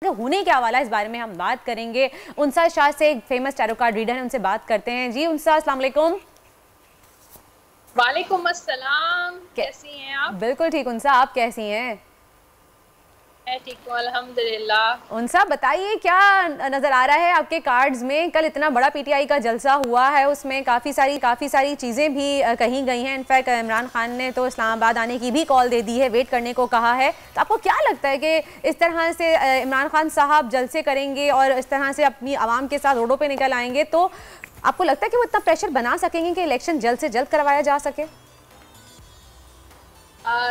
होने क्या वाला है इस बारे में हम बात करेंगे। उनसा शाह से एक फेमस टैरो कार्ड रीडर है, उनसे बात करते हैं। जी उनसा, अस्सलाम वालेकुम। वालेकुम अस्सलाम, कैसी हैं आप? बिल्कुल ठीक उनसा, आप कैसी हैं? मैं ठीक हूँ अल्हम्दुलिल्लाह। उनसा बताइए क्या नजर आ रहा है आपके कार्ड्स में? कल इतना बड़ा पीटीआई का जलसा हुआ है, उसमें काफ़ी सारी चीज़ें भी कही गई हैं। इनफैक्ट इमरान खान ने तो इस्लामाबाद आने की भी कॉल दे दी है, वेट करने को कहा है। तो आपको क्या लगता है कि इस तरह से इमरान खान साहब जलसे करेंगे और इस तरह से अपनी आवाम के साथ रोडों पर निकल आएंगे, तो आपको लगता है कि वो इतना प्रेशर बना सकेंगे कि इलेक्शन जल्द से जल्द करवाया जा सके?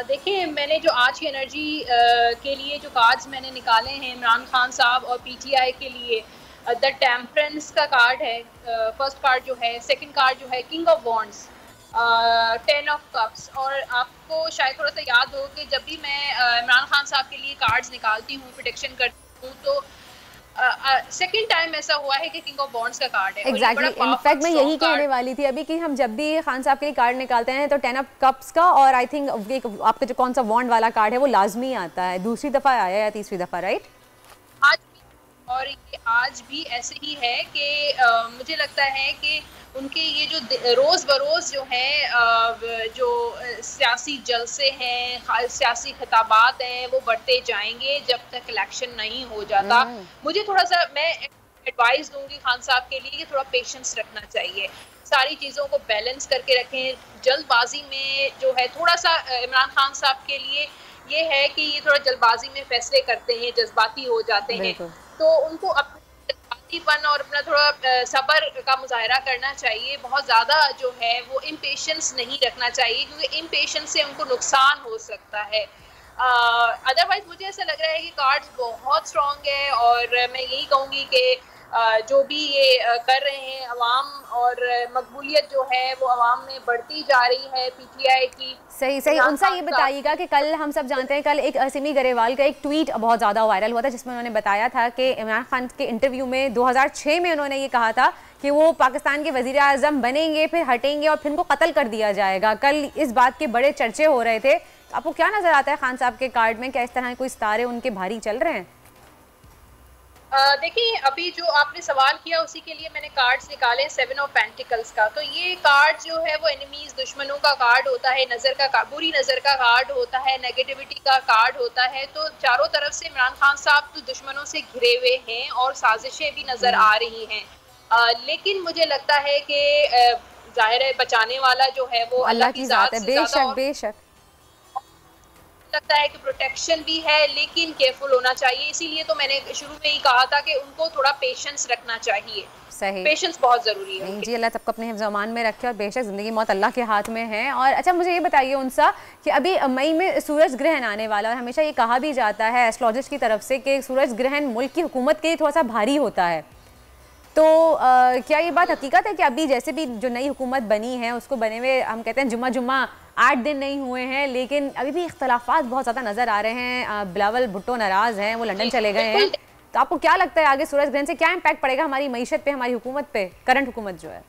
देखिए, मैंने जो आज की एनर्जी के लिए जो कार्ड्स मैंने निकाले हैं इमरान खान साहब और पीटीआई के लिए, द टेम्परेंस का कार्ड है फर्स्ट कार्ड जो है, सेकंड कार्ड जो है king of wands, 10 of cups. और आपको शायद थोड़ा सा याद हो कि जब भी मैं इमरान खान साहब के लिए कार्ड्स निकालती हूँ, प्रोटेक्शन करती हूँ, तो सेकंड टाइम ऐसा हुआ है कि किंग ऑफ वॉन्ड्स का कार्ड है। एग्जैक्टली, इनफैक्ट मैं यही कहने वाली थी अभी कि हम जब भी खान साहब के कार्ड निकालते हैं तो 10 ऑफ कप्स का और आई थिंक आपका जो कौन सा वॉन्ड वाला कार्ड है वो लाजमी आता है। दूसरी दफा आया या तीसरी दफा, राइट? आज भी, और ये आज भी ऐसे ही है कि मुझे लगता है कि उनके ये जो रोज बरोज जो है जो सियासी जलसे हैं, सियासी खिताबात हैं, वो बढ़ते जाएंगे जब तक इलेक्शन नहीं हो जाता। मुझे थोड़ा सा, मैं एडवाइस दूंगी खान साहब के लिए कि थोड़ा पेशेंस रखना चाहिए, सारी चीज़ों को बैलेंस करके रखें। जल्दबाजी में जो है थोड़ा सा इमरान खान साहब के लिए ये है कि ये थोड़ा जल्दबाजी में फैसले करते हैं, जज्बाती हो जाते हैं, तो उनको अपना जज्बातीपन और अपना थोड़ा सब्र का मुजाहरा करना चाहिए। बहुत ज़्यादा जो है वो इम्पेशेंस नहीं रखना चाहिए, क्योंकि इम्पेशेंस से उनको नुकसान हो सकता है। अदरवाइज मुझे ऐसा लग रहा है कि कार्ड्स बहुत स्ट्रॉन्ग है, और मैं यही कहूँगी कि जो भी ये कर रहे हैं अवाम, और मकबूलियत जो है वो अवाम में बढ़ती जा रही है पीटीआई की। सही उनसा ये बताइएगा कि कल हम सब जानते हैं, कल एक सिमी ग्रेवाल का एक ट्वीट बहुत ज़्यादा वायरल हुआ था जिसमें उन्होंने बताया था कि इमरान खान के इंटरव्यू में 2006 में उन्होंने ये कहा था कि वो पाकिस्तान के वज़ीर आज़म बनेंगे, फिर हटेंगे और फिर उनको कत्ल कर दिया जाएगा। कल इस बात के बड़े चर्चे हो रहे थे, तो आपको क्या नज़र आता है खान साहब के कार्ड में? क्या इस तरह कोई सितारे उनके भारी चल रहे हैं? देखिए, अभी जो आपने सवाल किया उसी के लिए मैंने कार्ड्स निकाले, 7 ऑफ पेंटिकल्स का। तो ये कार्ड जो है वो एनिमीज, दुश्मनों का कार्ड होता है, बुरी नज़र का कार्ड होता है, नेगेटिविटी का कार्ड होता है। तो चारों तरफ से इमरान खान साहब तो दुश्मनों से घिरे हुए हैं और साजिशें भी नज़र आ रही हैं। लेकिन मुझे लगता है कि जाहिर है बचाने वाला जो है वो अल्लाह की ज़ात है। बेशक लगता है कि प्रोटेक्शन भी है, लेकिन केयरफुल होना चाहिए। इसीलिए तो मैंने शुरू में ही कहा था कि उनको थोड़ा पेशेंस रखना चाहिए। सही, पेशेंस बहुत जरूरी है। जी, अल्लाह सबको अपने हिफ्ज़-ओ-अमान में रखे, और बेशक ज़िंदगी मौत अल्लाह के हाथ में है। और अच्छा, मुझे ये बताइए उनसा कि अभी मई में सूरज ग्रहण आने वाला है। हमेशा ये कहा भी जाता है एस्ट्रोलॉजिस्ट की तरफ से कि सूरज ग्रहण मुल्क की हुकूमत के लिए थोड़ा सा भारी होता है। तो क्या ये बात हकीकत है कि अभी जैसे भी जो नई हुकूमत बनी है उसको बने हुए हम कहते हैं जुम्मा 8 दिन नहीं हुए हैं, लेकिन अभी भी इख्तलाफात बहुत ज़्यादा नज़र आ रहे हैं। बिलावल भुट्टो नाराज़ हैं, वो लंदन चले गए हैं। तो आपको क्या लगता है आगे सूरज ग्रहण से क्या इम्पैक्ट पड़ेगा हमारी मईशत पे, हमारी हुकूमत पे, करंट हुकूमत जो है?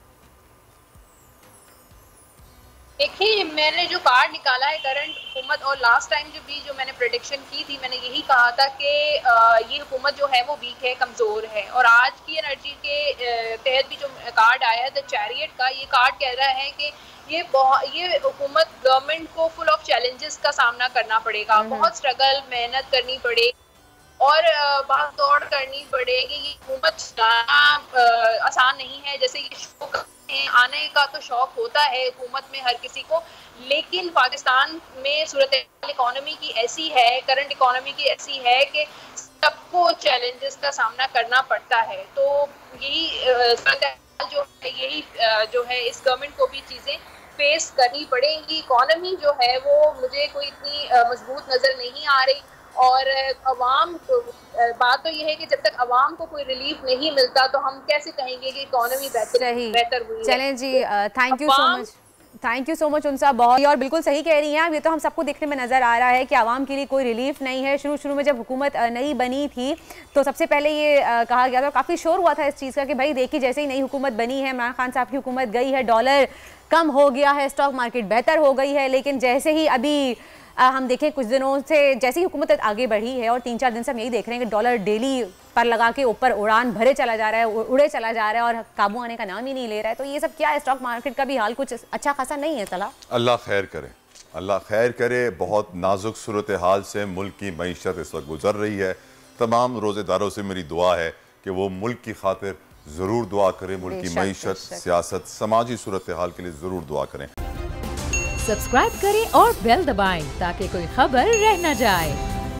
देखिए, मैंने जो कार्ड निकाला है करंट हुकूमत, और लास्ट टाइम जो मैंने प्रेडिक्शन की थी, मैंने यही कहा था कि ये हुकूमत जो है वो वीक है, कमज़ोर है। और आज की एनर्जी के तहत भी जो कार्ड आया है द चैरियट का, ये कार्ड कह रहा है कि ये हुकूमत, गवर्नमेंट को फुल ऑफ चैलेंजेस का सामना करना पड़ेगा, बहुत स्ट्रगल, मेहनत करनी पड़ेगी और भाग दौड़ करनी पड़ेगी। ये हुकूमत आसान नहीं है। जैसे ये शौक आने का तो शौक होता है हुकूमत में हर किसी को, लेकिन पाकिस्तान में सूरत इकोनॉमी की ऐसी है, करंट इकोनॉमी की ऐसी है कि सबको चैलेंजेस का सामना करना पड़ता है। तो यही जो है इस गवर्नमेंट को भी चीज़ें फेस करनी पड़ेंगी। इकोनॉमी जो है वो मुझे कोई इतनी मजबूत नज़र नहीं आ रही, और अवाम बात तो ये है कि जब तक अवाम को कोई रिलीफ नहीं मिलता तो हम कैसे कहेंगे कि इकोनॉमी बेहतर हुई है। चलें जी, थैंक यू सो मच उनसा, बहुत। और बिल्कुल सही कह रही हैं, ये तो हम सबको देखने में नज़र आ रहा है कि आवाम के लिए कोई रिलीफ नहीं है। शुरू में जब हुकूमत नई बनी थी तो सबसे पहले ये कहा गया था, काफ़ी शोर हुआ था इस चीज़ का कि भाई देखिए जैसे ही नई हुकूमत बनी है, इमरान खान साहब की हुकूमत गई है, डॉलर कम हो गया है, स्टॉक मार्केट बेहतर हो गई है। लेकिन जैसे ही अभी हम देखें कुछ दिनों से जैसी हुकूमत आगे बढ़ी है और 3-4 दिन से हम यही देख रहे हैं कि डॉलर डेली पर लगा के ऊपर उड़ान भरे चला जा रहा है, उड़े चला जा रहा है और काबू आने का नाम ही नहीं ले रहा है। तो ये सब क्या है, स्टॉक मार्केट का भी हाल कुछ अच्छा खासा नहीं है। सलाह अल्लाह खैर करे, अल्लाह खैर करे। बहुत नाजुक सूरत हाल से मुल्क की मईशत इस वक्त गुजर रही है। तमाम रोज़ेदारों से मेरी दुआ है कि वो मुल्क की खातिर ज़रूर दुआ करें, मुल्क की मईशत, सियासत, समाजी सूरत हाल के लिए ज़रूर दुआ करें। सब्सक्राइब करें और बेल दबाएं ताकि कोई खबर रह न जाए।